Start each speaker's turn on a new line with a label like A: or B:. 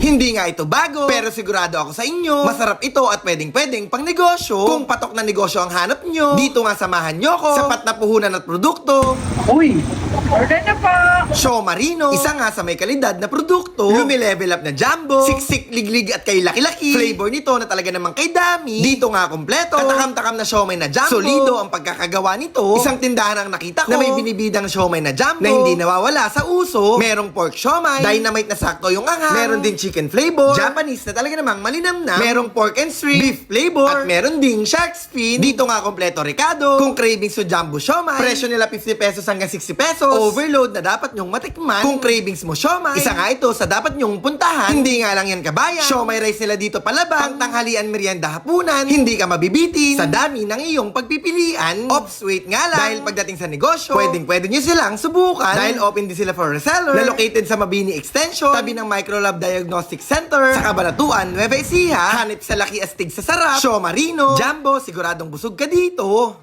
A: Hindi nga ito bago, pero sigurado ako sa inyo, masarap ito at pwedeng-pwedeng pang negosyo. Kung patok na negosyo ang hanap nyo, dito nga samahan nyo ko. Sapat na puhunan at produkto.
B: Uy, order na po!
A: Show Marino, isa nga sa may kalidad na produkto. Lumi-level up na jumbo, siksik, liglig at kay laki-laki. Flavor nito na talaga namang kay dami. Dito nga kompleto, katakam-takam na siomay na jumbo. Solido ang pagkakagawa nito. Isang tindahan ang nakita ko na may binibidang siomay na jumbo na hindi nawawala sa uso. Merong pork siomay, dynamite na sakto yung anghang. Meron din chicken flavor, Japanese na talaga namang malinamnam. Merong pork and shrimp, beef flavor, at meron ding shark's fin. Dito nga kompleto Ricardo. Kung cravings sa jumbo siomay, presyo nila 50 pesos hanggang 60 pesos. Overload na dapat nyong matikman. Kung cravings mo siomay, isa nga ito sa dapat nyong puntahan. Hindi nga lang yan kabayan. Siomay rice nila dito palabang, tanghalian, merienda, hapunan. Hindi ka mabibitin sa dami ng iyong pagpipilian. Ops, wait nga lang. Dahil pagdating sa negosyo, pwede nyo silang subukan. Dahil open din sila for reseller. Na located sa Mabini Extension, tabi ng Microlab Diagnostic Center, sa Cabanatuan, Nueva Ecija. Hanip sa laki astig sa sarap. Show Marino, Jumbo, siguradong busog ka dito.